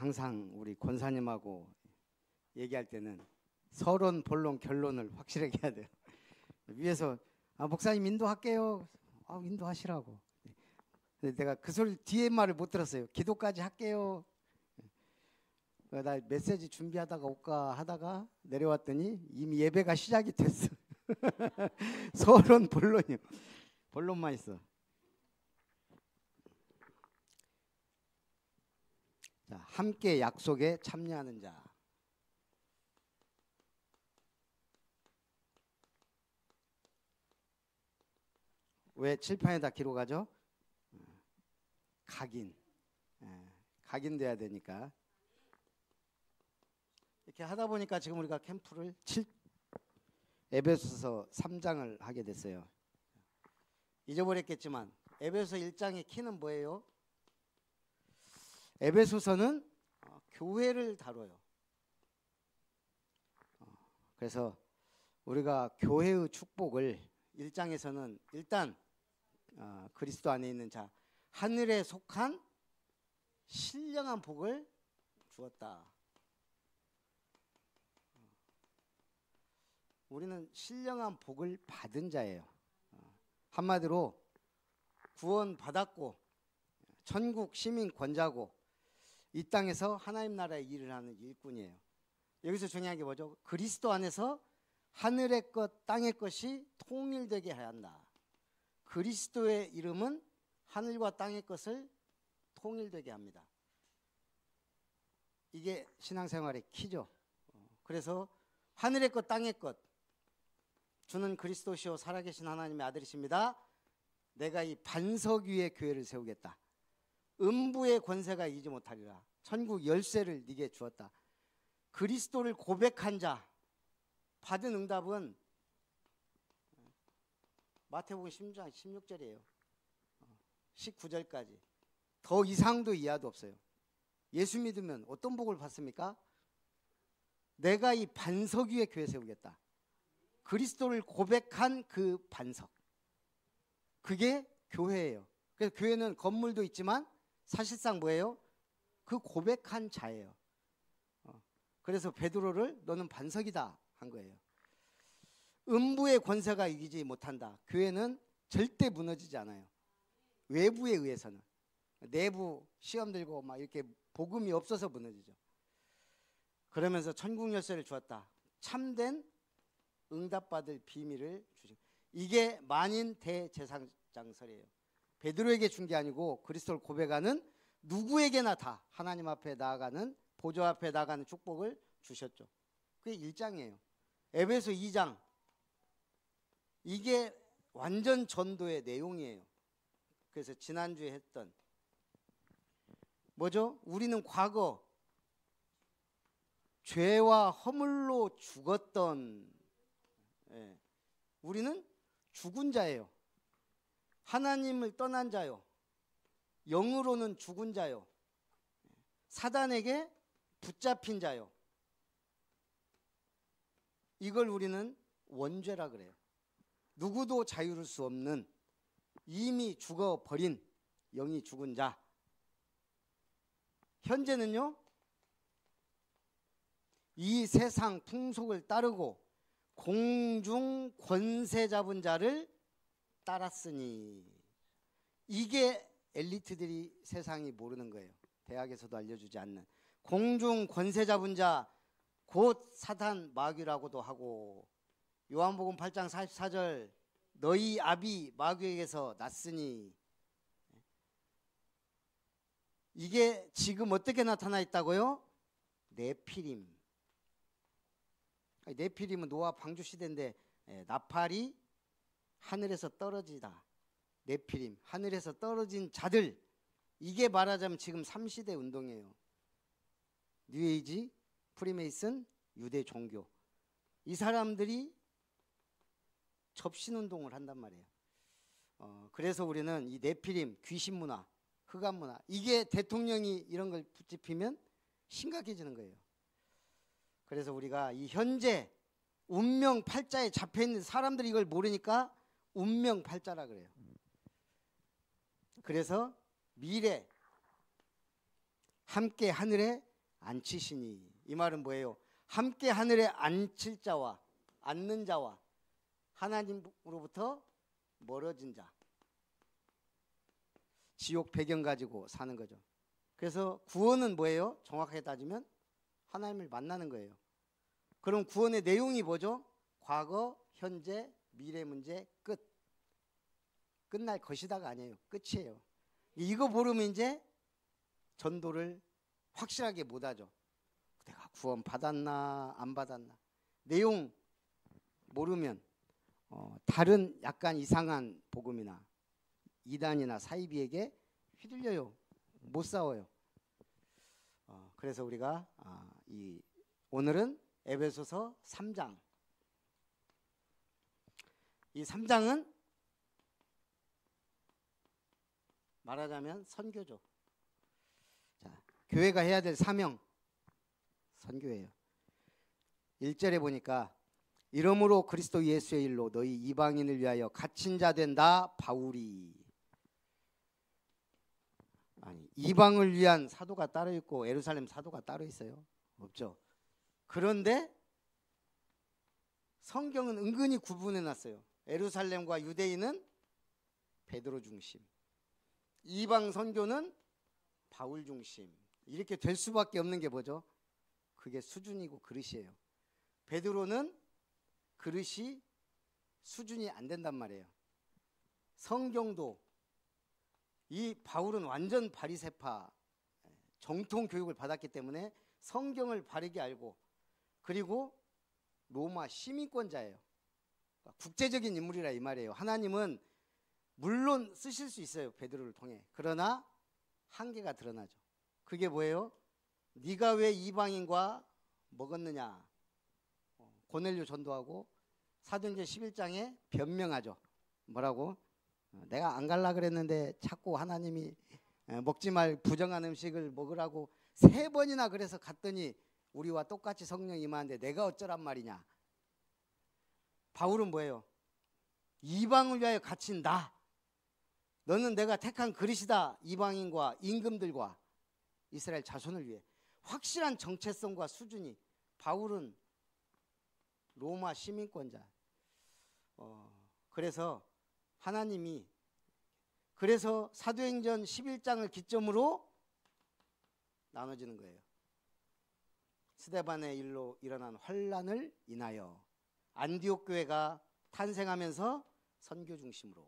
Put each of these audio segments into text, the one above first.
항상 우리 권사님하고 얘기할 때는 서론, 본론, 결론을 확실하게 해야 돼요. 위에서 목사님 인도할게요. 인도하시라고. 근데 내가 그 소리 뒤에 말을 못 들었어요. 기도까지 할게요. 나 메시지 준비하다가 올까 하다가 내려왔더니 이미 예배가 시작이 됐어. 서론, 본론이요. 본론만 있어. 자, 함께 약속에 참여하는 자. 왜 칠판에다 기록하죠? 각인. 각인돼야 되니까. 이렇게 하다 보니까 지금 우리가 캠프를 에베소서 3장을 하게 됐어요. 잊어버렸겠지만 에베소서 1장의 키는 뭐예요? 에베소서는 교회를 다뤄요. 그래서 우리가 교회의 축복을 1장에서는 일단 그리스도 안에 있는 자, 하늘에 속한 신령한 복을 주었다. 우리는 신령한 복을 받은 자예요. 한마디로 구원 받았고 천국 시민 권자고 이 땅에서 하나님 나라의 일을 하는 일꾼이에요. 여기서 중요한 게 뭐죠? 그리스도 안에서 하늘의 것 땅의 것이 통일되게 해야 한다. 그리스도의 이름은 하늘과 땅의 것을 통일되게 합니다. 이게 신앙생활의 키죠. 그래서 하늘의 것 땅의 것, 주는 그리스도시요 살아계신 하나님의 아들이십니다. 내가 이 반석 위에 교회를 세우겠다. 음부의 권세가 이기지 못하리라. 천국 열쇠를 네게 주었다. 그리스도를 고백한 자 받은 응답은 마태복음 16장 16절이에요. 19절까지. 더 이상도 이하도 없어요. 예수 믿으면 어떤 복을 받습니까? 내가 이 반석 위에 교회 세우겠다. 그리스도를 고백한 그 반석. 그게 교회예요. 그래서 교회는 건물도 있지만 사실상 뭐예요? 그 고백한 자예요. 그래서 베드로를 너는 반석이다 한 거예요. 음부의 권세가 이기지 못한다. 교회는 절대 무너지지 않아요. 외부에 의해서는. 내부 시험 들고 막 이렇게 복음이 없어서 무너지죠. 그러면서 천국 열쇠를 주었다. 참된 응답받을 비밀을 주신. 이게 만인 대제사장설이에요. 베드로에게 준 게 아니고 그리스도를 고백하는 누구에게나 다 하나님 앞에 나아가는 보좌 앞에 나아가는 축복을 주셨죠. 그게 1장이에요. 에베소 2장. 이게 완전 전도의 내용이에요. 그래서 지난주에 했던 뭐죠? 우리는 과거 죄와 허물로 죽었던 우리는 죽은 자예요. 하나님을 떠난 자요. 영으로는 죽은 자요. 사단에게 붙잡힌 자요. 이걸 우리는 원죄라 그래요. 누구도 자유를 수 없는 이미 죽어버린 영이 죽은 자. 현재는요, 이 세상 풍속을 따르고 공중 권세 잡은 자를 따랐으니. 이게 엘리트들이 세상이 모르는 거예요. 대학에서도 알려주지 않는 공중 권세 잡은 자, 곧 사탄 마귀라고도 하고, 요한복음 8장 44절 너희 아비 마귀에게서 났으니. 이게 지금 어떻게 나타나 있다고요? 네피림. 네피림은 노아 방주 시대인데 나팔이 하늘에서 떨어지다. 네피림, 하늘에서 떨어진 자들. 이게 말하자면 지금 3시대 운동이에요. 뉴에이지, 프리메이슨, 유대 종교. 이 사람들이 접신운동을 한단 말이에요. 그래서 우리는 이 네피림, 귀신 문화, 흑암 문화, 이게 대통령이 이런 걸 붙잡히면 심각해지는 거예요. 그래서 우리가 이 현재 운명 팔자에 잡혀있는 사람들이 이걸 모르니까 운명 팔자라 그래요. 그래서 미래 함께 하늘에 앉히시니. 이 말은 뭐예요? 함께 하늘에 앉힐 자와 앉는 자와 하나님으로부터 멀어진 자, 지옥 배경 가지고 사는 거죠. 그래서 구원은 뭐예요? 정확하게 따지면 하나님을 만나는 거예요. 그럼 구원의 내용이 뭐죠? 과거, 현재, 미래 문제 끝. 끝날 것이다가 아니에요. 끝이에요. 이거 모르면 이제 전도를 확실하게 못하죠. 내가 구원 받았나 안 받았나 내용 모르면 다른 약간 이상한 복음이나 이단이나 사이비에게 휘둘려요. 못 싸워요. 그래서 우리가 오늘은 에베소서 3장. 이 3장은 말하자면 선교죠. 자, 교회가 해야 될 사명 선교예요. 1절에 보니까 이러므로 그리스도 예수의 일로 너희 이방인을 위하여 갇힌 자 된 나 바울이. 아니, 이방을 위한 사도가 따로 있고 예루살렘 사도가 따로 있어요? 없죠. 그런데 성경은 은근히 구분해 놨어요. 예루살렘과 유대인은 베드로 중심, 이방 선교는 바울 중심. 이렇게 될 수밖에 없는 게 뭐죠? 그게 수준이고 그릇이에요. 베드로는 그릇이 수준이 안 된단 말이에요. 성경도 이 바울은 완전 바리새파 정통 교육을 받았기 때문에 성경을 바르게 알고, 그리고 로마 시민권자예요. 국제적인 인물이라 이 말이에요. 하나님은 물론 쓰실 수 있어요, 베드로를 통해. 그러나 한계가 드러나죠. 그게 뭐예요? 네가 왜 이방인과 먹었느냐. 고넬료 전도하고 사도행전 11장에 변명하죠. 뭐라고? 내가 안 갈라 그랬는데 자꾸 하나님이 먹지 말 부정한 음식을 먹으라고 3번이나 그래서 갔더니 우리와 똑같이 성령 임하는데 내가 어쩌란 말이냐. 바울은 뭐예요? 이방을 위하여 갇힌 나. 너는 내가 택한 그릇이다. 이방인과 임금들과 이스라엘 자손을 위해. 확실한 정체성과 수준이. 바울은 로마 시민권자. 그래서 하나님이, 그래서 사도행전 11장을 기점으로 나눠지는 거예요. 스데반의 일로 일어난 환란을 인하여 안디옥 교회가 탄생하면서 선교 중심으로.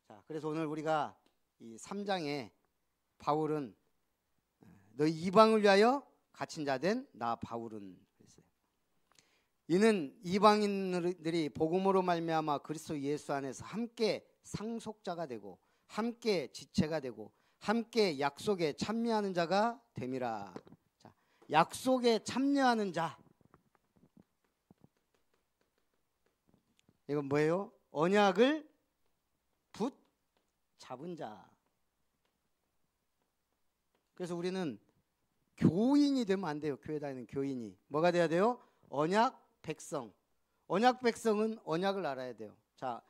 자, 그래서 오늘 우리가 이 3장에 바울은 너희 이방을 위하여 갇힌 자 된 나 바울은 그랬어요. 이는 이방인들이 복음으로 말미암아 그리스도 예수 안에서 함께 상속자가 되고 함께 지체가 되고 함께 약속에 참여하는 자가 됨이라. 자, 약속에 참여하는 자. 이건 뭐예요? 언약을 붙잡은 자. 그래서 우리는 교인이 되면 안 돼요. 교회 다니는 교인이. 뭐가 돼야 돼요? 언약 백성. 언약 백성은 언약을 알아야 돼요. 자,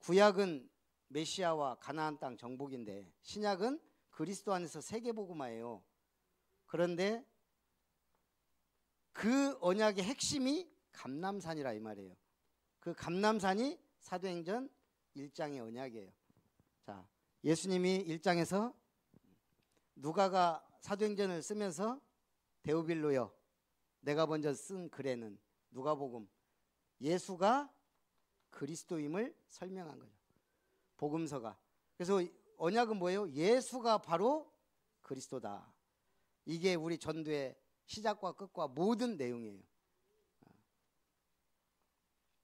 구약은 메시아와 가나안 땅 정복인데 신약은 그리스도 안에서 세계복음화예요. 그런데 그 언약의 핵심이 감람산이라 이 말이에요. 그 감람산이 사도행전 1장의 언약이에요. 자, 예수님이 1장에서 누가가 사도행전을 쓰면서 데오빌로여 내가 먼저 쓴 글에는 누가복음 예수가 그리스도임을 설명한 거죠. 복음서가. 그래서 언약은 뭐예요? 예수가 바로 그리스도다. 이게 우리 전도의 시작과 끝과 모든 내용이에요.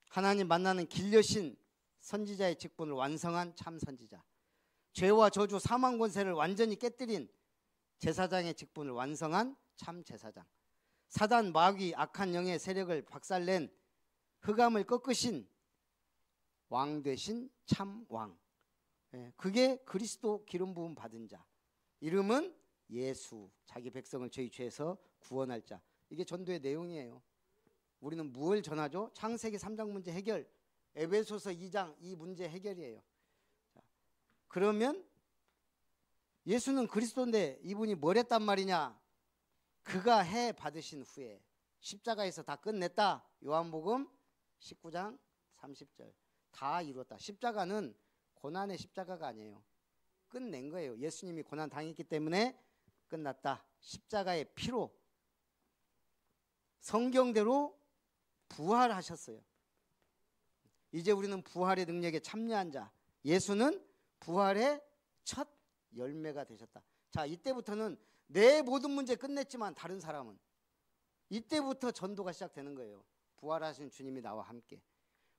하나님 만나는 길 여신 선지자의 직분을 완성한 참 선지자. 죄와 저주 사망 권세를 완전히 깨뜨린 제사장의 직분을 완성한 참 제사장. 사단 마귀 악한 영의 세력을 박살낸 흑암을 꺾으신 왕 되신 참 왕. 그게 그리스도 기름 부음 받은 자. 이름은 예수. 자기 백성을 저희 죄에서 구원할 자. 이게 전도의 내용이에요. 우리는 무엇을 전하죠? 창세기 3장 문제 해결, 에베소서 2장 이 문제 해결이에요. 자, 그러면 예수는 그리스도인데 이분이 뭘 했단 말이냐? 그가 해 받으신 후에 십자가에서 다 끝냈다. 요한복음 19장 30절. 다 이루었다. 십자가는 고난의 십자가가 아니에요. 끝낸 거예요. 예수님이 고난 당했기 때문에 끝났다. 십자가의 피로 성경대로 부활하셨어요. 이제 우리는 부활의 능력에 참여한 자. 예수는 부활의 첫 열매가 되셨다. 자, 이때부터는 내 모든 문제 끝냈지만 다른 사람은, 이때부터 전도가 시작되는 거예요. 부활하신 주님이 나와 함께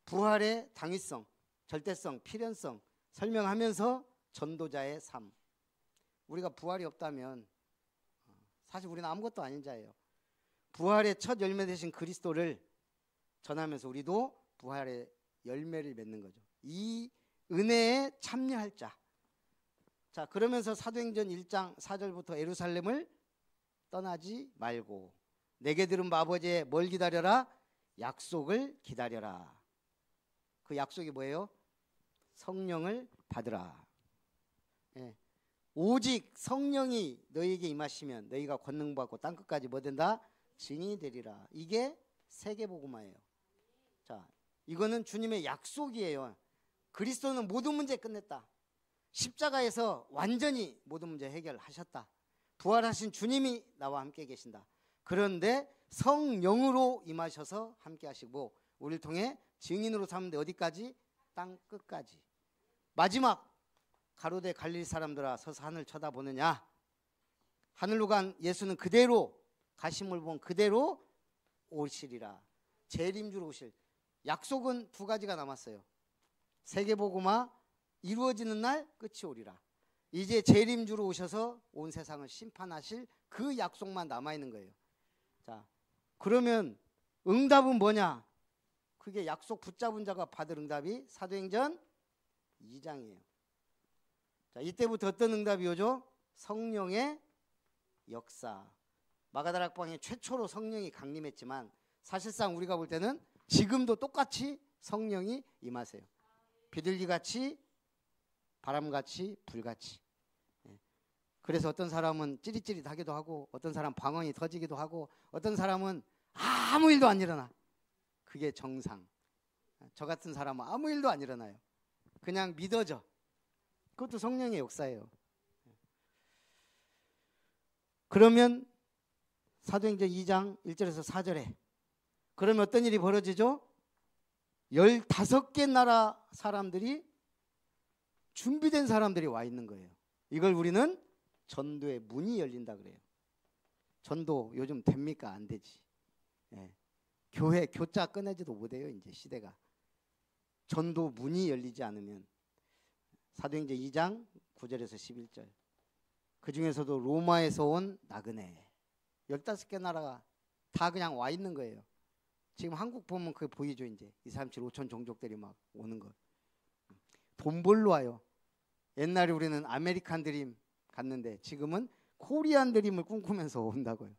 부활의 당위성, 절대성, 필연성 설명하면서 전도자의 삶. 우리가 부활이 없다면 사실 우리는 아무것도 아닌 자예요. 부활의 첫 열매 되신 그리스도를 전하면서 우리도 부활의 열매를 맺는 거죠. 이 은혜에 참여할 자. 자, 그러면서 사도행전 1장 4절부터 예루살렘을 떠나지 말고 내게 들은 아버지의 뭘 기다려라? 약속을 기다려라. 그 약속이 뭐예요? 성령을 받으라. 예. 오직 성령이 너희에게 임하시면 너희가 권능 받고 땅끝까지 뭐 된다? 증인이 되리라. 이게 세계복음화예요. 자, 이거는 주님의 약속이에요. 그리스도는 모든 문제 끝냈다. 십자가에서 완전히 모든 문제 해결하셨다. 부활하신 주님이 나와 함께 계신다. 그런데 성령으로 임하셔서 함께 하시고 우리를 통해 증인으로 삼는데 어디까지? 땅 끝까지. 마지막 가로대 갈릴리 사람들아 서서 하늘 쳐다보느냐. 하늘로 간 예수는 그대로 가심을 본 그대로 오시리라. 재림주로 오실. 약속은 두 가지가 남았어요. 세계복음화 이루어지는 날 끝이 오리라. 이제 재림주로 오셔서 온 세상을 심판하실 그 약속만 남아있는 거예요. 자, 그러면 응답은 뭐냐? 그게 약속 붙잡은 자가 받을 응답이 사도행전 2장이에요. 자, 이때부터 어떤 응답이 오죠? 성령의 역사. 마가다락방에 최초로 성령이 강림했지만 사실상 우리가 볼 때는 지금도 똑같이 성령이 임하세요. 비둘기같이 바람같이 불같이. 그래서 어떤 사람은 찌릿찌릿하기도 하고 어떤 사람 방언이 터지기도 하고 어떤 사람은 아무 일도 안 일어나. 그게 정상. 저 같은 사람은 아무 일도 안 일어나요. 그냥 믿어져. 그것도 성령의 역사예요. 그러면 사도행전 2장 1절에서 4절에 그러면 어떤 일이 벌어지죠? 15개 나라 사람들이 준비된 사람들이 와 있는 거예요. 이걸 우리는 전도의 문이 열린다 그래요. 전도 요즘 됩니까? 안 되지. 예. 교회 교자 꺼내지도 못해요. 이제 시대가. 전도 문이 열리지 않으면. 사도행전 2장 9절에서 11절. 그 중에서도 로마에서 온 나그네 15개 나라가 다 그냥 와 있는 거예요. 지금 한국 보면 그게 보이죠. 이제 2, 3, 7, 5천 종족들이 막 오는 거. 돈 벌러 와요. 옛날에 우리는 아메리칸 드림 갔는데 지금은 코리안 드림을 꿈꾸면서 온다고요.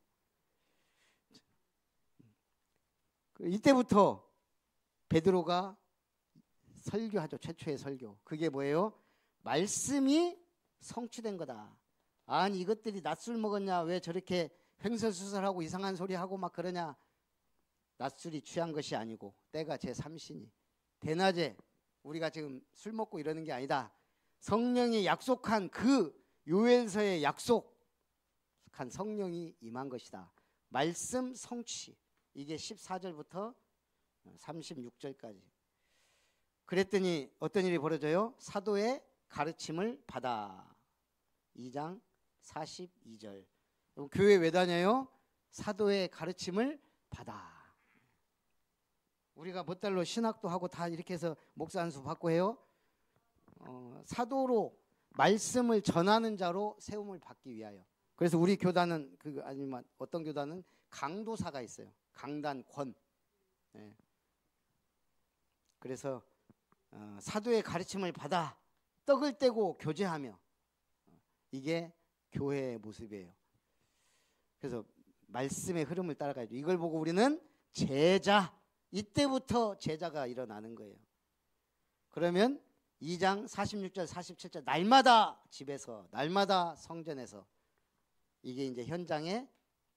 이때부터 베드로가 설교하죠. 최초의 설교. 그게 뭐예요? 말씀이 성취된 거다. 아니 이것들이 낮술 먹었냐? 왜 저렇게 횡설수설하고 이상한 소리 하고 막 그러냐? 낮술이 취한 것이 아니고 때가 제3신이 대낮에 우리가 지금 술 먹고 이러는 게 아니다. 성령이 약속한 그 요엘서의 약속한 성령이 임한 것이다. 말씀 성취. 이게 14절부터 36절까지. 그랬더니 어떤 일이 벌어져요? 사도의 가르침을 받아. 2장 42절. 교회 왜 다녀요? 사도의 가르침을 받아. 우리가 몇 달로 신학도 하고 다 이렇게 해서 목사 안수 받고 해요. 사도로 말씀을 전하는 자로 세움을 받기 위하여. 그래서 우리 교단은 아니면 어떤 교단은 강도사가 있어요. 강단권. 네. 그래서 사도의 가르침을 받아 떡을 떼고 교제하며 이게 교회의 모습이에요. 그래서 말씀의 흐름을 따라가야죠. 이걸 보고 우리는 제자, 이때부터 제자가 일어나는 거예요. 그러면 2장 46절 47절 날마다 집에서 날마다 성전에서 이게 이제 현장의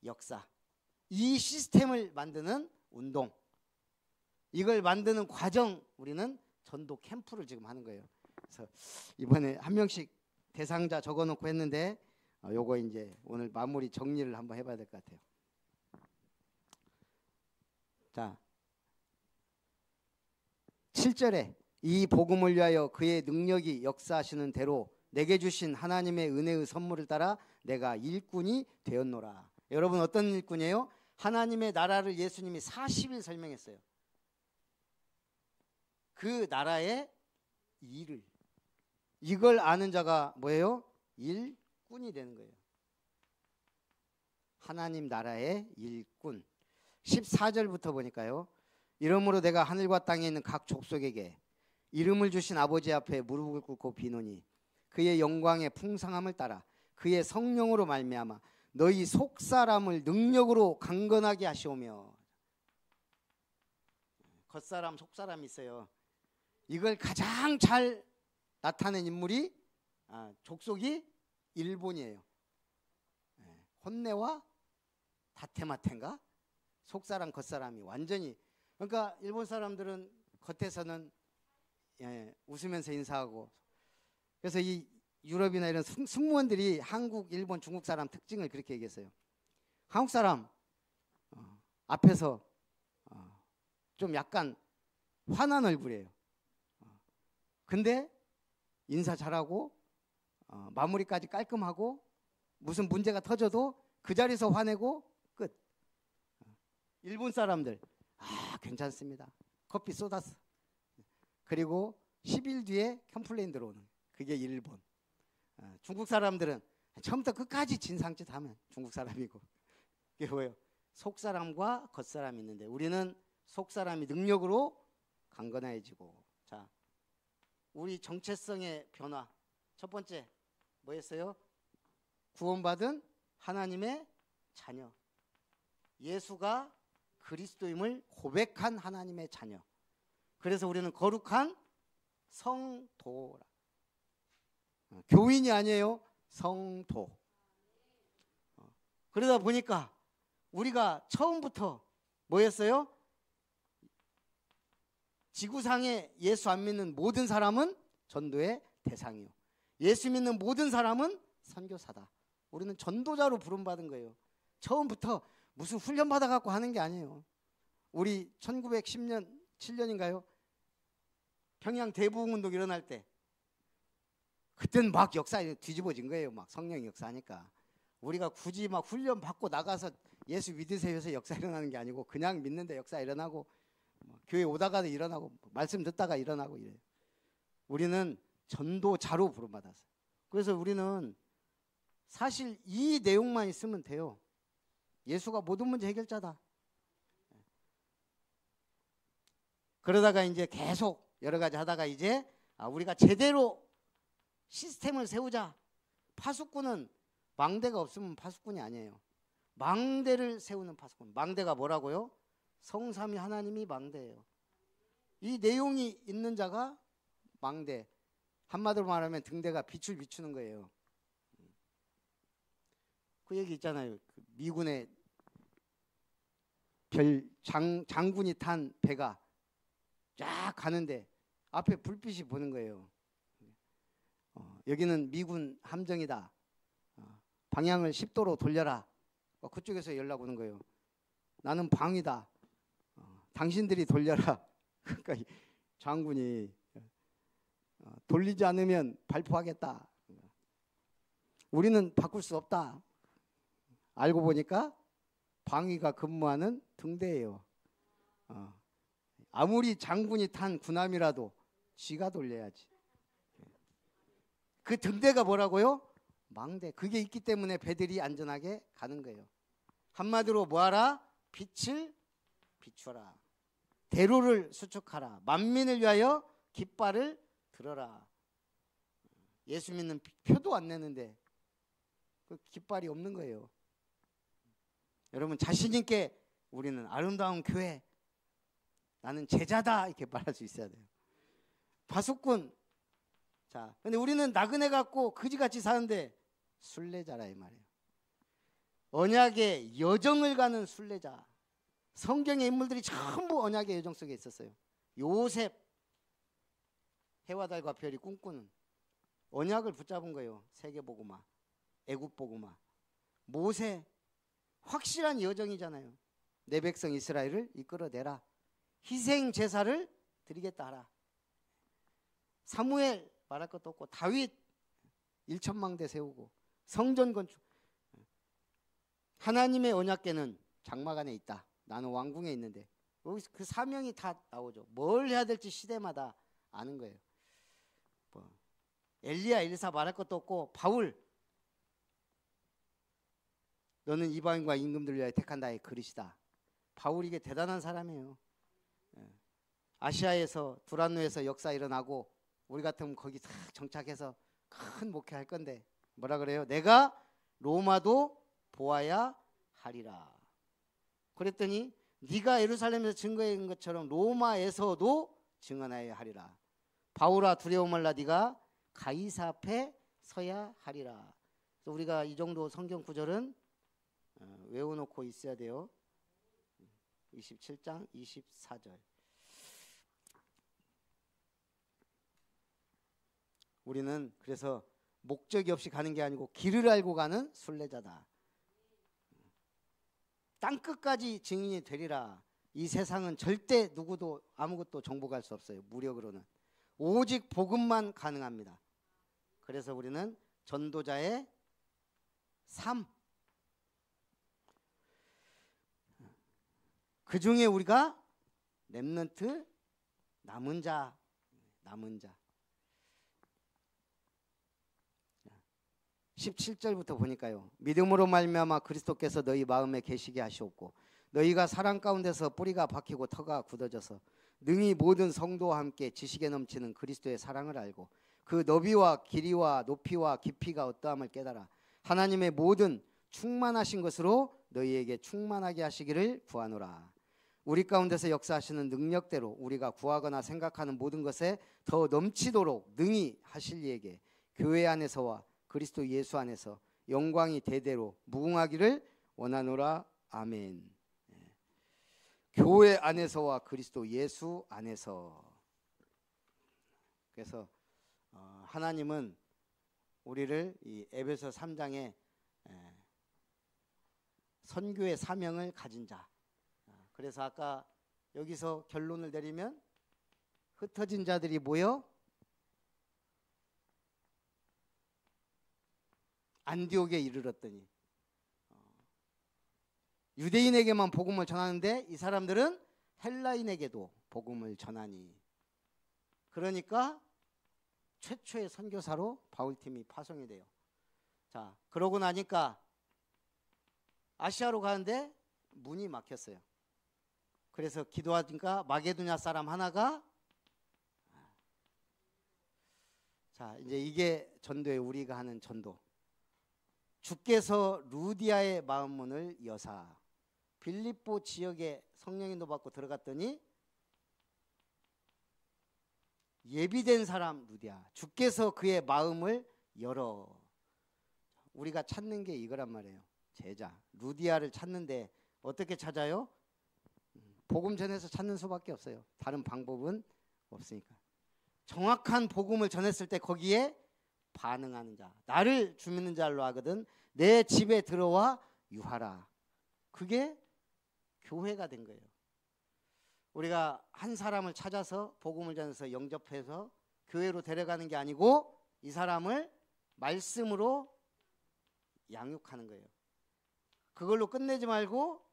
역사, 이 시스템을 만드는 운동, 이걸 만드는 과정, 우리는 전도 캠프를 지금 하는 거예요. 그래서 이번에 한 명씩 대상자 적어놓고 했는데 요거 이제 오늘 마무리 정리를 한번 해봐야 될 것 같아요. 자, 7절에 이 복음을 위하여 그의 능력이 역사하시는 대로 내게 주신 하나님의 은혜의 선물을 따라 내가 일꾼이 되었노라. 여러분 어떤 일꾼이에요? 하나님의 나라를 예수님이 40일 설명했어요. 그 나라의 일을, 이걸 아는 자가 뭐예요? 일꾼이 되는 거예요. 하나님 나라의 일꾼. 14절부터 보니까요. 이러므로 내가 하늘과 땅에 있는 각 족속에게 이름을 주신 아버지 앞에 무릎을 꿇고 비노니 그의 영광의 풍성함을 따라 그의 성령으로 말미암아 너희 속사람을 능력으로 강건하게 하시오며. 겉사람 속사람이 있어요. 이걸 가장 잘 나타낸 인물이 족속이 일본이에요. 혼내와 다테마테인가? 속사람 겉사람이 완전히, 그러니까 일본 사람들은 겉에서는 웃으면서 인사하고, 그래서 이 유럽이나 이런 승무원들이 한국, 일본, 중국 사람 특징을 그렇게 얘기했어요. 한국 사람 앞에서 좀 약간 화난 얼굴이에요. 근데 인사 잘하고 마무리까지 깔끔하고 무슨 문제가 터져도 그 자리에서 화내고 끝. 일본 사람들 괜찮습니다. 커피 쏟았어. 그리고 10일 뒤에 컴플레인 들어오는, 그게 일본. 중국 사람들은 처음부터 끝까지 진상짓 하면 중국 사람이고, 그게 뭐예요? 속사람과 겉사람이 있는데 우리는 속사람이 능력으로 강건해지고. 자, 우리 정체성의 변화 첫 번째 뭐였어요? 구원받은 하나님의 자녀, 예수가 그리스도임을 고백한 하나님의 자녀. 그래서 우리는 거룩한 성도라. 교인이 아니에요. 성도. 그러다 보니까 우리가 처음부터 뭐였어요? 지구상에 예수 안 믿는 모든 사람은 전도의 대상이요, 예수 믿는 모든 사람은 선교사다. 우리는 전도자로 부름받은 거예요. 처음부터 무슨 훈련 받아갖고 하는 게 아니에요. 우리 1910년 7년인가요? 평양 대부흥운동 일어날 때, 그때는 막 역사에 뒤집어진 거예요. 막 성령이 역사하니까. 우리가 굳이 막 훈련 받고 나가서 예수 믿으세요 해서 역사 일어나는 게 아니고 그냥 믿는데 역사 일어나고, 교회 오다가도 일어나고 말씀 듣다가 일어나고 이래요. 우리는 전도자로 부름받았어요. 그래서 우리는 사실 이 내용만 있으면 돼요. 예수가 모든 문제 해결자다. 그러다가 이제 계속 여러 가지 하다가 이제 우리가 제대로 시스템을 세우자. 파수꾼은 망대가 없으면 파수꾼이 아니에요. 망대를 세우는 파수꾼. 망대가 뭐라고요? 성삼위 하나님이 망대예요. 이 내용이 있는 자가 망대. 한마디로 말하면 등대가 빛을 비추는 거예요. 그 얘기 있잖아요. 미군의 장군이 탄 배가 쫙 가는데 앞에 불빛이 보는 거예요. 여기는 미군 함정이다. 방향을 10도로 돌려라. 그쪽에서 연락 오는 거예요. 나는 방위다. 당신들이 돌려라. 그러니까 장군이 돌리지 않으면 발포하겠다. 우리는 바꿀 수 없다. 알고 보니까 방위가 근무하는 등대예요. 아무리 장군이 탄 군함이라도 쥐가 돌려야지. 그 등대가 뭐라고요? 망대. 그게 있기 때문에 배들이 안전하게 가는 거예요. 한마디로 뭐하라? 빛을 비춰라. 대로를 수축하라. 만민을 위하여 깃발을 들어라. 예수 믿는 표도 안 내는데 그 깃발이 없는 거예요. 여러분 자신 있게 우리는 아름다운 교회, 나는 제자다, 이렇게 말할 수 있어야 돼요. 파수꾼. 자, 근데 우리는 나그네 같고 그지같이 사는데 순례자라 이 말이에요. 언약의 여정을 가는 순례자. 성경의 인물들이 전부 언약의 여정 속에 있었어요. 요셉, 해와 달과 별이 꿈꾸는 언약을 붙잡은 거예요. 세계복음화, 애굽복음화. 모세, 확실한 여정이잖아요. 내 백성 이스라엘을 이끌어내라. 희생 제사를 드리겠다 하라. 사무엘, 말할 것도 없고, 다윗 1천망대 세우고 성전 건축. 하나님의 언약궤는 장막 안에 있다. 나는 왕궁에 있는데. 그 사명이 다 나오죠. 뭘 해야 될지 시대마다 아는 거예요. 엘리야, 엘리사 말할 것도 없고, 바울, 너는 이방인과 임금들을 위하여 택한 나의 그릇이다. 바울이 이게 대단한 사람이에요. 아시아에서 두란노에서 역사 일어나고 우리 같으면 거기 딱 정착해서 큰 목회할 건데 뭐라 그래요? 내가 로마도 보아야 하리라. 그랬더니 네가 예루살렘에서 증거한 것처럼 로마에서도 증언하여야 하리라. 바울아 두려워 말라. 네가 가이사 앞에 서야 하리라. 그래서 우리가 이 정도 성경 구절은 외워놓고 있어야 돼요. 27장 24절. 우리는 그래서 목적이 없이 가는 게 아니고 길을 알고 가는 순례자다. 땅끝까지 증인이 되리라. 이 세상은 절대 누구도 아무것도 정복할 수 없어요. 무력으로는. 오직 복음만 가능합니다. 그래서 우리는 전도자의 삶, 그 중에 우리가 렘넌트, 남은 자. 17절부터 보니까요. 믿음으로 말미암아 그리스도께서 너희 마음에 계시게 하시옵고 너희가 사랑 가운데서 뿌리가 박히고 터가 굳어져서 능히 모든 성도와 함께 지식에 넘치는 그리스도의 사랑을 알고 그 너비와 길이와 높이와 깊이가 어떠함을 깨달아 하나님의 모든 충만하신 것으로 너희에게 충만하게 하시기를 구하노라. 우리 가운데서 역사하시는 능력대로 우리가 구하거나 생각하는 모든 것에 더 넘치도록 능히 하실 이에게 교회 안에서와 그리스도 예수 안에서 영광이 대대로 무궁하기를 원하노라. 아멘. 교회 안에서와 그리스도 예수 안에서. 그래서 하나님은 우리를 이 에베소 3장에 선교의 사명을 가진 자. 그래서 아까 여기서 결론을 내리면 흩어진 자들이 모여 안디옥에 이르렀더니 유대인에게만 복음을 전하는데 이 사람들은 헬라인에게도 복음을 전하니. 그러니까 최초의 선교사로 바울팀이 파송이 돼요. 자, 그러고 나니까 아시아로 가는데 문이 막혔어요. 그래서 기도하니까 마게도냐 사람 하나가, 자, 이제 이게 전도에 우리가 하는 전도. 주께서 루디아의 마음문을 여사. 빌립보 지역에 성령인도 받고 들어갔더니 예비된 사람 루디아. 주께서 그의 마음을 열어. 우리가 찾는 게 이거란 말이에요. 제자. 루디아를 찾는데 어떻게 찾아요? 복음 전해서 찾는 수밖에 없어요. 다른 방법은 없으니까. 정확한 복음을 전했을 때 거기에 반응하는 자. 나를 주믿는 자로 하거든 내 집에 들어와 유하라. 그게 교회가 된 거예요. 우리가 한 사람을 찾아서 복음을 전해서 영접해서 교회로 데려가는 게 아니고 이 사람을 말씀으로 양육하는 거예요. 그걸로 끝내지 말고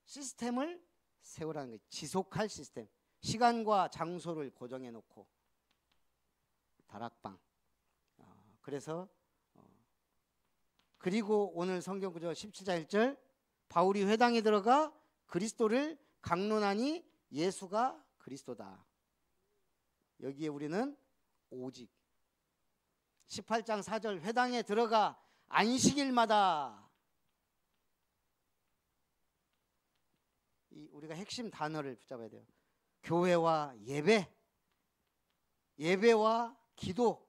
시스템을 세우라는 거예요. 지속할 시스템. 시간과 장소를 고정해 놓고 다락방. 그래서 그리고 오늘 성경 구절 17장 1절 바울이 회당에 들어가 그리스도를 강론하니 예수가 그리스도다. 여기에 우리는 오직 18장 4절 회당에 들어가 안식일마다 우리가 핵심 단어를 붙잡아야 돼요. 교회와 예배, 예배와 기도,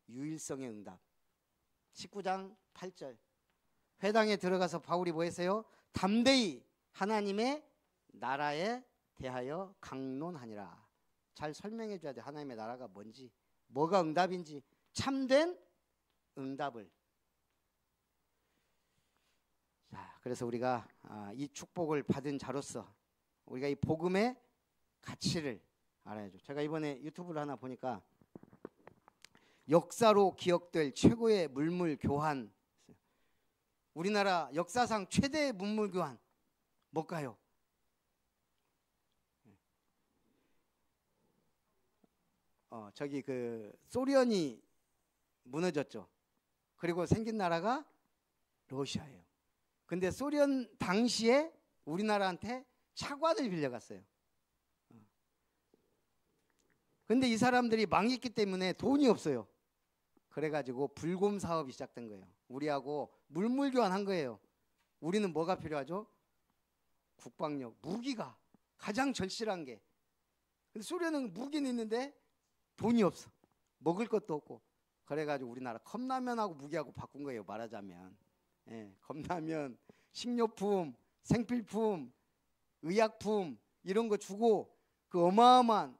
유일성의 응답. 19장 8절 회당에 들어가서 바울이 뭐 했어요? 담대히 하나님의 나라에 대하여 강론하니라. 잘 설명해 줘야 돼. 하나님의 나라가 뭔지, 뭐가 응답인지, 참된 응답을. 자, 그래서 우리가 이 축복을 받은 자로서 우리가 이 복음의 가치를 알아야죠. 제가 이번에 유튜브를 하나 보니까 역사로 기억될 최고의 물물 교환, 우리나라 역사상 최대의 물물 교환 뭘까요? 저기 그 소련이 무너졌죠. 그리고 생긴 나라가 러시아예요. 근데 소련 당시에 우리나라한테 차관을 빌려갔어요. 근데 이 사람들이 망했기 때문에 돈이 없어요. 그래가지고 불곰 사업이 시작된 거예요. 우리하고 물물 교환한 거예요. 우리는 뭐가 필요하죠? 국방력, 무기가 가장 절실한 게. 근데 소련은 무기는 있는데 돈이 없어. 먹을 것도 없고. 그래가지고 우리나라 컵라면하고 무기하고 바꾼 거예요. 말하자면. 예, 컵라면, 식료품, 생필품, 의약품 이런 거 주고 그 어마어마한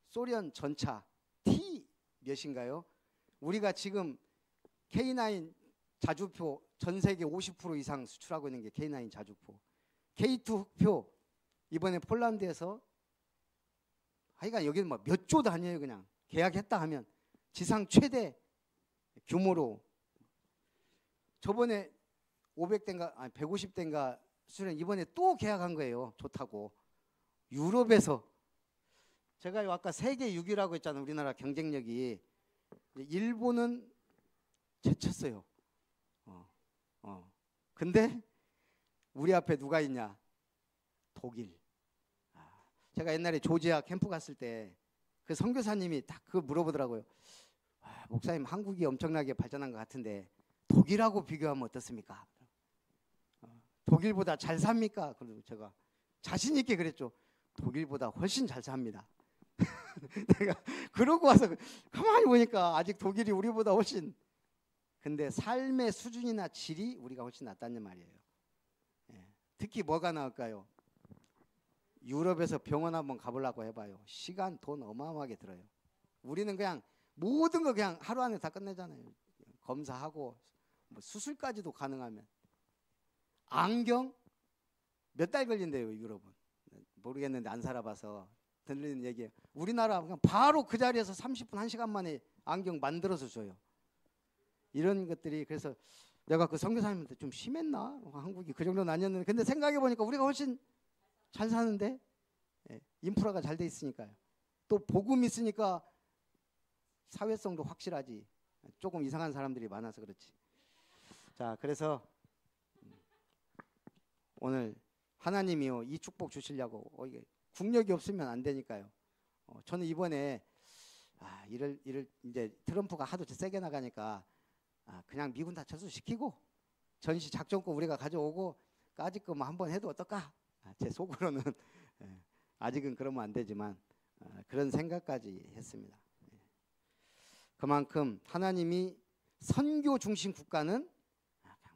소련 전차 T 몇인가요? 우리가 지금 K9 자주포 전 세계 50% 이상 수출하고 있는 게 K9 자주포. K2 흑표 이번에 폴란드에서 하여간 여기는 뭐 몇 조 단위예요. 그냥 계약했다 하면 지상 최대 규모로. 저번에 500대인가 아니 150대인가 수련 이번에 또 계약한 거예요. 좋다고. 유럽에서 제가 아까 세계 6위라고 했잖아요. 우리나라 경쟁력이. 일본은 제쳤어요. 근데 우리 앞에 누가 있냐? 독일. 제가 옛날에 조지아 캠프 갔을 때 그 선교사님이 딱 그거 물어보더라고요. 목사님, 한국이 엄청나게 발전한 것 같은데 독일하고 비교하면 어떻습니까? 독일보다 잘 삽니까? 그래서 제가 자신 있게 그랬죠. 독일보다 훨씬 잘 삽니다. 내가 그러고 와서 가만히 보니까 아직 독일이 우리보다 훨씬. 근데 삶의 수준이나 질이 우리가 훨씬 낫다는 말이에요. 특히 뭐가 나을까요? 유럽에서 병원 한번 가보려고 해봐요. 시간, 돈 어마어마하게 들어요. 우리는 그냥 모든 거 그냥 하루 안에 다 끝내잖아요. 검사하고 뭐 수술까지도 가능하면. 안경 몇 달 걸린대요. 유럽은. 모르겠는데 안 살아봐서 들리는 얘기예요. 우리나라 그냥 바로 그 자리에서 30분 1시간 만에 안경 만들어서 줘요. 이런 것들이. 그래서 내가 그 선교사님한테 좀 심했나? 한국이 그 정도는 아니었는데. 근데 생각해 보니까 우리가 훨씬 잘 사는데. 인프라가 잘 돼 있으니까요. 또 복음 있으니까 사회성도 확실하지. 조금 이상한 사람들이 많아서 그렇지. 자, 그래서 오늘 하나님이요 이 축복 주시려고 이게 국력이 없으면 안 되니까요. 저는 이번에 이를 이제 트럼프가 하도 세게 나가니까 그냥 미군 다 철수시키고 전시 작전권 우리가 가져오고 까짓거 뭐 한번 해도 어떨까? 제 속으로는 아직은 그러면 안 되지만 그런 생각까지 했습니다. 그만큼 하나님이 선교 중심 국가는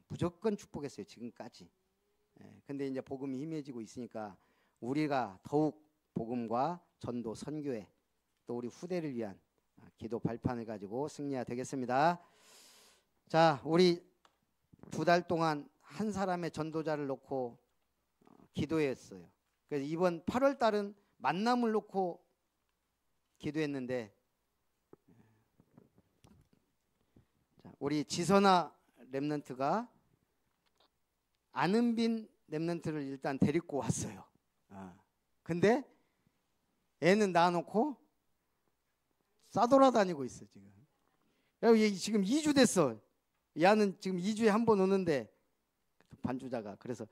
무조건 축복했어요. 지금까지. 근데 이제 복음이 힘해지고 있으니까 우리가 더욱 복음과 전도 선교에 또 우리 후대를 위한 기도 발판을 가지고 승리해야 되겠습니다. 자, 우리 2달 동안 한 사람의 전도자를 놓고 기도했어요. 그래서 이번 8월 달은 만남을 놓고 기도했는데, 자, 우리 지선아 랩런트가 안은빈 랩런트를 일단 데리고 왔어요. 근데 애는 놔놓고 싸돌아다니고 있어 지금. 지금 2주 됐어. 야는 지금 2주에 한 번 오는데 반주자가. 그래서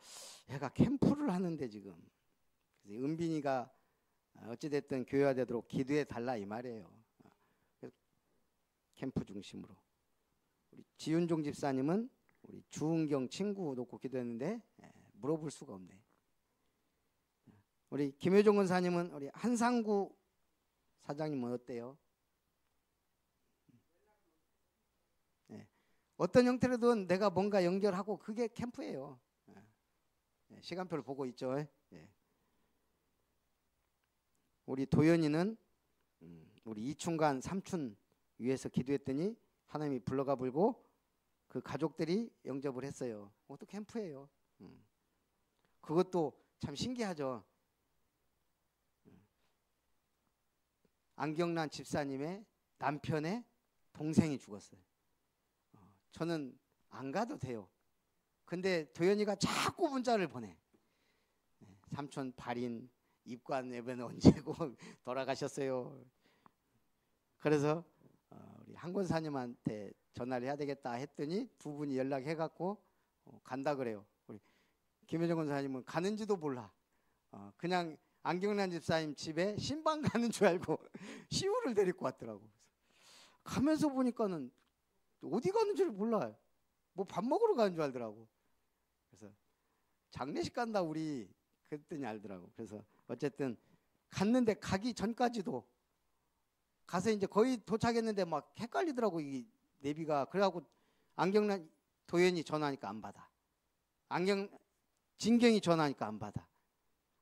얘가 캠프를 하는데 지금 은빈이가 어찌됐든 교회화되도록 기도해 달라 이 말이에요. 캠프 중심으로. 우리 지윤종 집사님은 우리 주은경 친구 놓고 기도했는데 물어볼 수가 없네. 우리 김효종 권사님은 우리 한상구 사장님은 어때요? 어떤 형태로든 내가 뭔가 연결하고 그게 캠프예요. 시간표를 보고 있죠. 우리 도연이는 우리 이춘간 삼촌 위해서 기도했더니 하나님이 불러가 불고 그 가족들이 영접을 했어요. 그것도 캠프예요. 그것도 참 신기하죠. 안경란 집사님의 남편의 동생이 죽었어요. 저는 안 가도 돼요. 근데 도연이가 자꾸 문자를 보내. 삼촌 발인 입관 예배는 언제고 돌아가셨어요. 그래서 우리 한 권사님한테 전화를 해야 되겠다 했더니 두 분이 연락해갖고 간다 그래요. 우리 김혜정 권사님은 가는지도 몰라. 그냥 안경란 집사님 집에 신방 가는 줄 알고 시우를 데리고 왔더라고. 가면서 보니까는 어디 가는 줄 몰라요. 뭐 밥 먹으러 가는 줄 알더라고. 그래서 장례식 간다 우리 그랬더니 알더라고. 그래서 어쨌든 갔는데 가기 전까지도 가서 이제 거의 도착했는데 막 헷갈리더라고 이 내비가. 그래갖고 안경란 도연이 전화하니까 안 받아. 진경이 전화하니까 안 받아.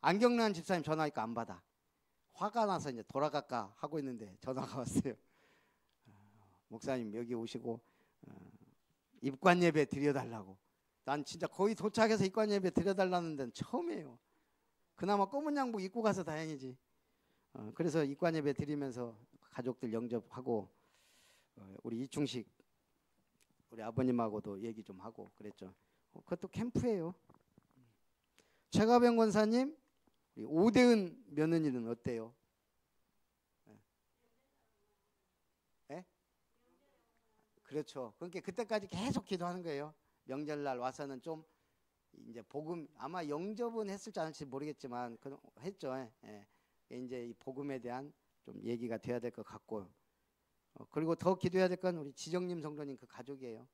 안경란 집사님 전화하니까 안 받아. 화가 나서 이제 돌아갈까 하고 있는데 전화가 왔어요. 목사님 여기 오시고 입관 예배 드려달라고. 난 진짜 거의 도착해서 입관 예배 드려달라는 데는 처음이에요. 그나마 검은 양복 입고 가서 다행이지. 그래서 입관 예배 드리면서 가족들 영접하고 우리 이충식 우리 아버님하고도 얘기 좀 하고 그랬죠. 그것도 캠프예요. 최가병 권사님 오대은 며느리는 어때요? 네? 그렇죠. 그러니까 그때까지 계속 기도하는 거예요. 명절날 와서는 좀 이제 복음 아마 영접은 했을지 안 했을지 모르겠지만 했죠. 이제 이 복음에 대한 좀 얘기가 돼야 될 것 같고 그리고 더 기도해야 될 건 우리 지정님 성도님 그 가족이에요.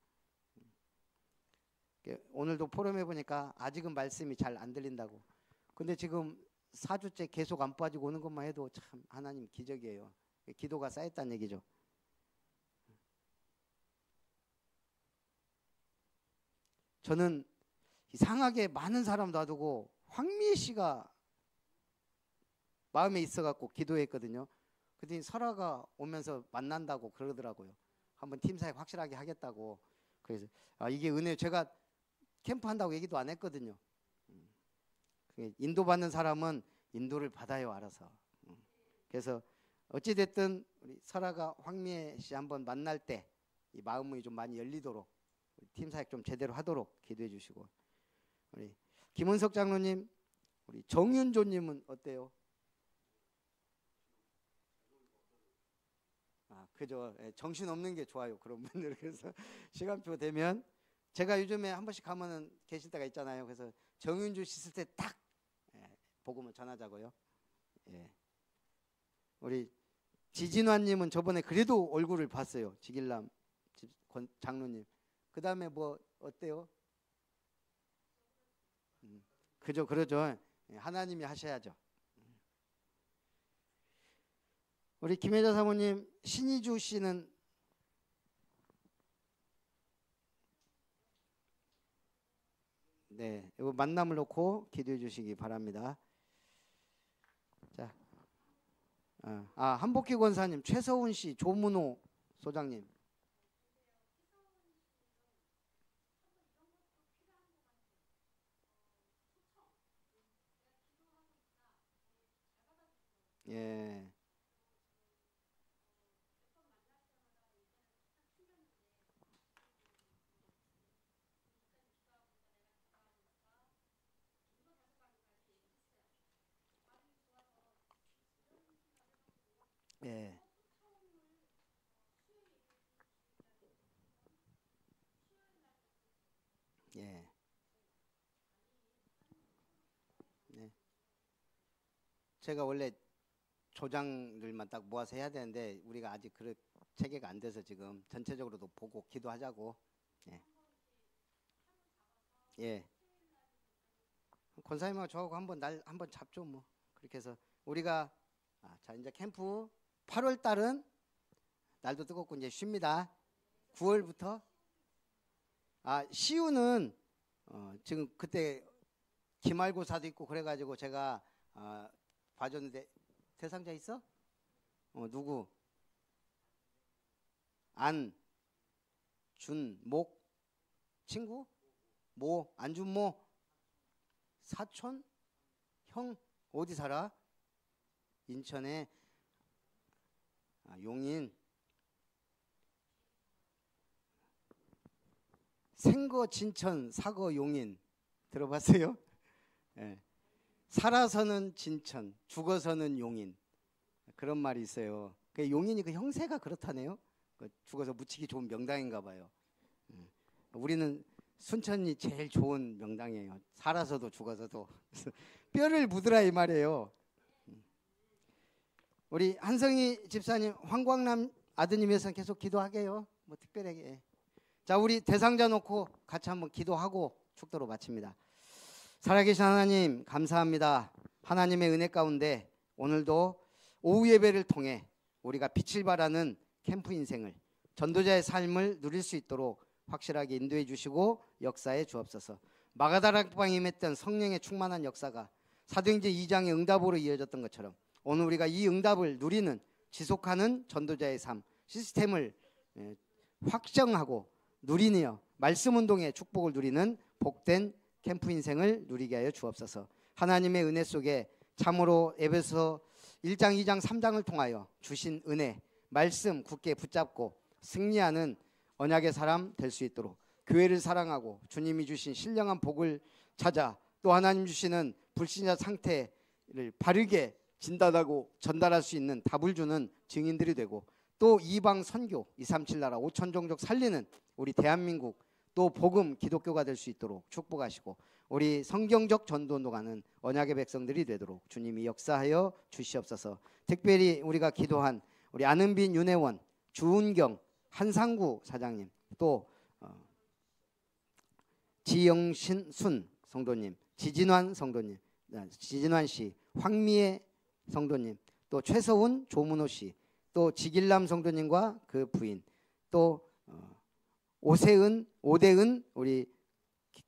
오늘도 포럼해 보니까 아직은 말씀이 잘 안 들린다고. 근데 지금 4주째 계속 안 빠지고 오는 것만 해도 참 하나님 기적이에요. 기도가 쌓였다는 얘기죠. 저는 이상하게 많은 사람 놔두고 황미애 씨가 마음에 있어갖고 기도했거든요. 그랬더니 설아가 오면서 만난다고 그러더라고요. 한번 팀사역 확실하게 하겠다고. 그래서 이게 은혜. 제가 캠프 한다고 얘기도 안 했거든요. 인도받는 사람은 인도를 받아요 알아서. 그래서 어찌됐든 우리 설아가 황미애 씨 한번 만날 때 이 마음이 좀 많이 열리도록 팀사역 좀 제대로 하도록 기도해 주시고 우리 김은석 장로님 우리 정윤조님은 어때요? 그죠. 정신 없는 게 좋아요 그런 분들. 그래서 시간표 되면 제가 요즘에 한 번씩 가면은 계실 때가 있잖아요. 그래서 정윤주 씨 있을 때 딱 복음을 전하자고요. 우리 지진환님은 저번에 그래도 얼굴을 봤어요. 지길남 장로님. 그 다음에 뭐 어때요? 그죠, 그러죠. 하나님이 하셔야죠. 우리 김혜자 사모님, 신희주 씨는 네, 이거 만남을 놓고 기도해 주시기 바랍니다. 자, 한복희 권사님, 최서훈 씨, 조문호 소장님. 예. 예. 예. 네. 제가 원래 조장들만 딱 모아서 해야 되는데 우리가 아직 그 체계가 안 돼서 지금 전체적으로도 보고 기도하자고. 예. 예. 권사님하고 저하고 한번 날 한번 잡죠 뭐. 그렇게 해서 우리가 자 이제 캠프 8월 달은 날도 뜨겁고 이제 쉽니다. 9월부터 시우는 지금 그때 기말고사도 있고 그래가지고 제가 봐줬는데 대상자 있어? 누구? 안준목 친구? 모 안준모 사촌? 형 어디 살아? 인천에. 용인. 생거 진천 사거 용인 들어봤어요? 네. 살아서는 진천 죽어서는 용인 그런 말이 있어요. 그 용인이 그 형세가 그렇다네요. 죽어서 묻히기 좋은 명당인가 봐요. 우리는 순천이 제일 좋은 명당이에요. 살아서도 죽어서도 뼈를 묻으라 이 말이에요. 우리 한성희 집사님 황광남 아드님 위해서 계속 기도하게요. 뭐 특별하게. 자, 우리 대상자 놓고 같이 한번 기도하고 축도로 마칩니다. 살아계신 하나님 감사합니다. 하나님의 은혜 가운데 오늘도 오후 예배를 통해 우리가 빛을 발하는 캠프 인생을 전도자의 삶을 누릴 수 있도록 확실하게 인도해 주시고 역사해 주옵소서. 마가다락방에 임했던 성령의 충만한 역사가 사도행전 2장의 응답으로 이어졌던 것처럼 오늘 우리가 이 응답을 누리는 지속하는 전도자의 삶 시스템을 확정하고 누리며 말씀 운동의 축복을 누리는 복된 캠프 인생을 누리게 하여 주옵소서. 하나님의 은혜 속에 참으로 에베소 1장, 2장, 3장을 통하여 주신 은혜, 말씀 굳게 붙잡고 승리하는 언약의 사람 될 수 있도록 교회를 사랑하고 주님이 주신 신령한 복을 찾아 또 하나님 주시는 불신자 상태를 바르게 진단하고 전달할 수 있는 답을 주는 증인들이 되고 또 이방 선교 237 나라 5천 종족 살리는 우리 대한민국 또 복음 기독교가 될 수 있도록 축복하시고 우리 성경적 전도운동하는 언약의 백성들이 되도록 주님이 역사하여 주시옵소서. 특별히 우리가 기도한 우리 안은빈 윤혜원 주은경 한상구 사장님 또 지영신 순 성도님 지진환 성도님 지진환 씨 황미애 성도님 또 최서훈 조문호 씨 또 지길남 성도님과 그 부인 또 오대은 우리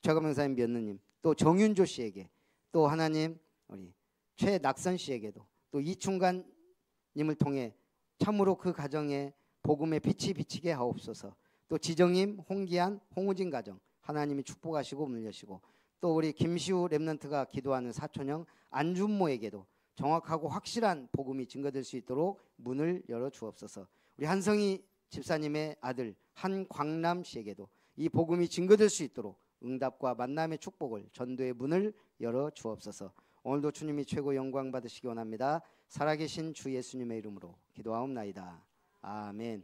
최가명사님 며느님 또 정윤조 씨에게 또 하나님 우리 최낙선 씨에게도 또 이충간님을 통해 참으로 그 가정에 복음의 빛이 비치게 하옵소서. 또 지정임 홍기한 홍우진 가정 하나님이 축복하시고 물려시고 또 우리 김시우 랩런트가 기도하는 사촌형 안준모에게도 정확하고 확실한 복음이 증거될 수 있도록 문을 열어 주옵소서. 우리 한성희 집사님의 아들 한광남 씨에게도 이 복음이 증거될 수 있도록 응답과 만남의 축복을 전도의 문을 열어 주옵소서. 오늘도 주님이 최고 영광 받으시기 원합니다. 살아계신 주 예수님의 이름으로 기도하옵나이다. 아멘.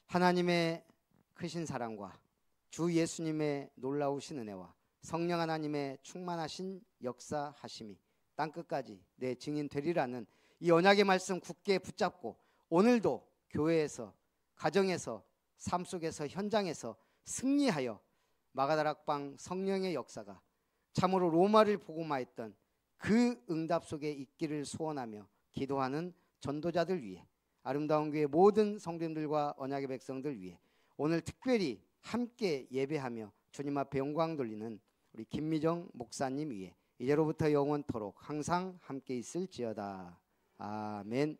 하나님의 크신 사랑과 주 예수님의 놀라우신 은혜와 성령 하나님의 충만하신 역사하심이 땅끝까지 내 증인 되리라는 이 언약의 말씀 굳게 붙잡고 오늘도 교회에서 가정에서 삶 속에서 현장에서 승리하여 마가다락방 성령의 역사가 참으로 로마를 복음화했던 그 응답 속에 있기를 소원하며 기도하는 전도자들 위해 아름다운 교회 모든 성도님들과 언약의 백성들 위해 오늘 특별히 함께 예배하며 주님 앞에 영광 돌리는 우리 김미정 목사님 위해 이제로부터 영원토록 항상 함께 있을지어다. 아멘.